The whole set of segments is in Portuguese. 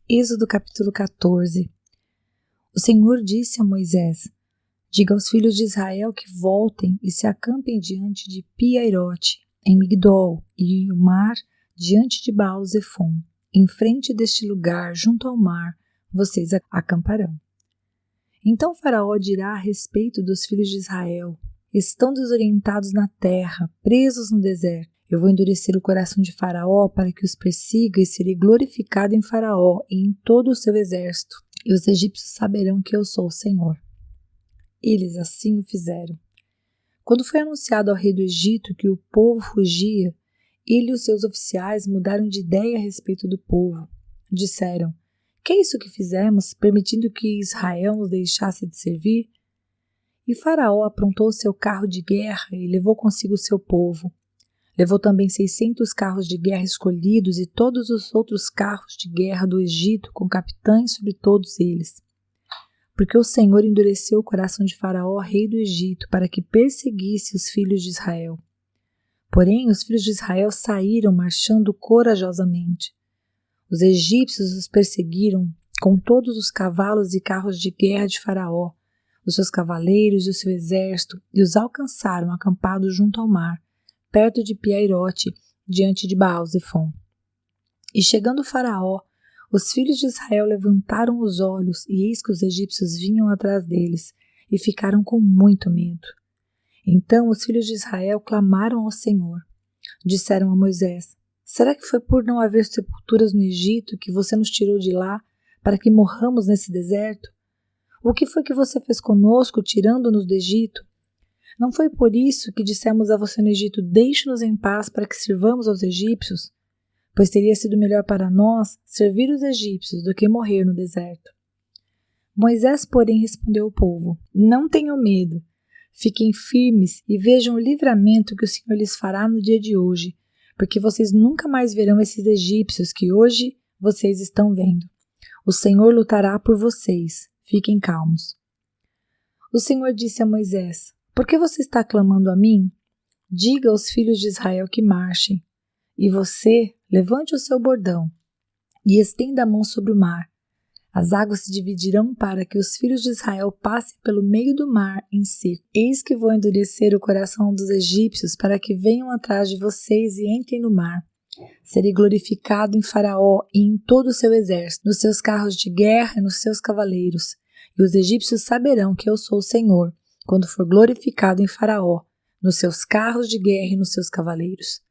Êxodo capítulo 14. O Senhor disse a Moisés: diga aos filhos de Israel que voltem e se acampem diante de Pi-Hairote, em Migdol, e o mar diante de Baal-Zefon. Em frente deste lugar, junto ao mar, vocês acamparão. Então Faraó dirá a respeito dos filhos de Israel: estão desorientados na terra, presos no deserto. Eu vou endurecer o coração de Faraó para que os persiga e serei glorificado em Faraó e em todo o seu exército. E os egípcios saberão que eu sou o Senhor. Eles assim o fizeram. Quando foi anunciado ao rei do Egito que o povo fugia, ele e os seus oficiais mudaram de ideia a respeito do povo. Disseram: que é isso que fizemos, permitindo que Israel nos deixasse de servir? E Faraó aprontou seu carro de guerra e levou consigo o seu povo. Levou também 600 carros de guerra escolhidos e todos os outros carros de guerra do Egito, com capitães sobre todos eles. Porque o Senhor endureceu o coração de Faraó, rei do Egito, para que perseguisse os filhos de Israel. Porém, os filhos de Israel saíram marchando corajosamente. Os egípcios os perseguiram com todos os cavalos e carros de guerra de Faraó, os seus cavaleiros e o seu exército, e os alcançaram acampados junto ao mar, perto de Pi-Hairote, diante de Baal-Zefon. E chegando Faraó, os filhos de Israel levantaram os olhos, e eis que os egípcios vinham atrás deles, e ficaram com muito medo. Então os filhos de Israel clamaram ao Senhor. Disseram a Moisés: será que foi por não haver sepulturas no Egito que você nos tirou de lá, para que morramos nesse deserto? O que foi que você fez conosco, tirando-nos do Egito? Não foi por isso que dissemos a você no Egito: deixe-nos em paz para que sirvamos aos egípcios? Pois teria sido melhor para nós servir os egípcios do que morrer no deserto. Moisés, porém, respondeu ao povo: não tenham medo, fiquem firmes e vejam o livramento que o Senhor lhes fará no dia de hoje, porque vocês nunca mais verão esses egípcios que hoje vocês estão vendo. O Senhor lutará por vocês, fiquem calmos. O Senhor disse a Moisés: por que você está clamando a mim? Diga aos filhos de Israel que marchem. E você, levante o seu bordão e estenda a mão sobre o mar. As águas se dividirão para que os filhos de Israel passem pelo meio do mar em seco. Eis que vou endurecer o coração dos egípcios para que venham atrás de vocês e entrem no mar. Serei glorificado em Faraó e em todo o seu exército, nos seus carros de guerra e nos seus cavaleiros. E os egípcios saberão que eu sou o Senhor, quando for glorificado em Faraó, nos seus carros de guerra e nos seus cavaleiros.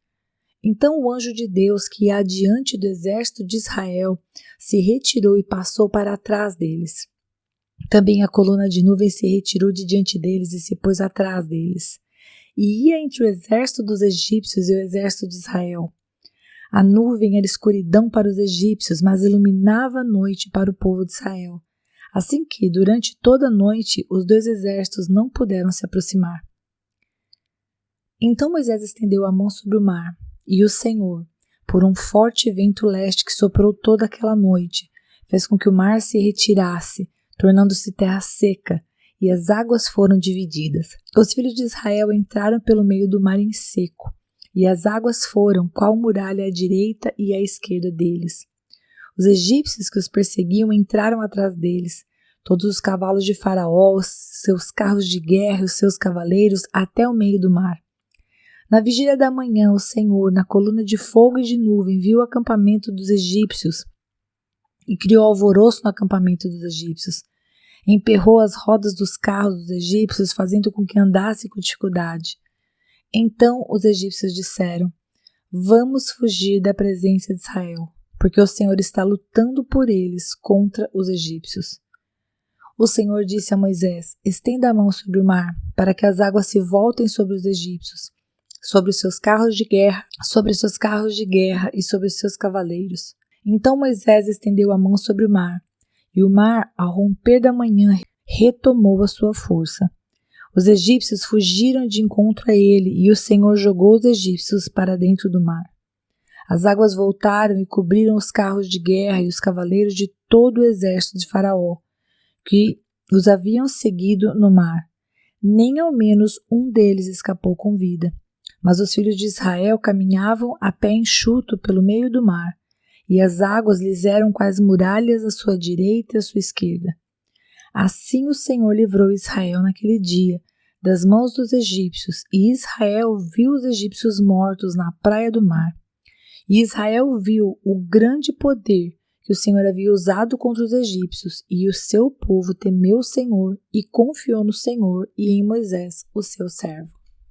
Então o anjo de Deus, que ia adiante do exército de Israel, se retirou e passou para trás deles. Também a coluna de nuvem se retirou de diante deles e se pôs atrás deles. E ia entre o exército dos egípcios e o exército de Israel. A nuvem era escuridão para os egípcios, mas iluminava a noite para o povo de Israel. Assim que, durante toda a noite, os dois exércitos não puderam se aproximar. Então Moisés estendeu a mão sobre o mar, e o Senhor, por um forte vento leste que soprou toda aquela noite, fez com que o mar se retirasse, tornando-se terra seca, e as águas foram divididas. Os filhos de Israel entraram pelo meio do mar em seco, e as águas foram qual muralha à direita e à esquerda deles. Os egípcios que os perseguiam entraram atrás deles, todos os cavalos de Faraó, os seus carros de guerra e os seus cavaleiros, até o meio do mar. Na vigília da manhã, o Senhor, na coluna de fogo e de nuvem, viu o acampamento dos egípcios e criou alvoroço no acampamento dos egípcios. Emperrou as rodas dos carros dos egípcios, fazendo com que andassem com dificuldade. Então os egípcios disseram: vamos fugir da presença de Israel, porque o Senhor está lutando por eles contra os egípcios. O Senhor disse a Moisés: estenda a mão sobre o mar, para que as águas se voltem sobre os egípcios, sobre os seus carros de guerra, e sobre os seus cavaleiros. Então Moisés estendeu a mão sobre o mar, e o mar, ao romper da manhã, retomou a sua força. Os egípcios fugiram de encontro a ele, e o Senhor jogou os egípcios para dentro do mar. As águas voltaram e cobriram os carros de guerra e os cavaleiros de todo o exército de Faraó, que os haviam seguido no mar. Nem ao menos um deles escapou com vida. Mas os filhos de Israel caminhavam a pé enxuto pelo meio do mar, e as águas lhes eram quais muralhas à sua direita e à sua esquerda. Assim o Senhor livrou Israel naquele dia das mãos dos egípcios, e Israel viu os egípcios mortos na praia do mar. E Israel viu o grande poder que o Senhor havia usado contra os egípcios, e o seu povo temeu o Senhor e confiou no Senhor e em Moisés, o seu servo.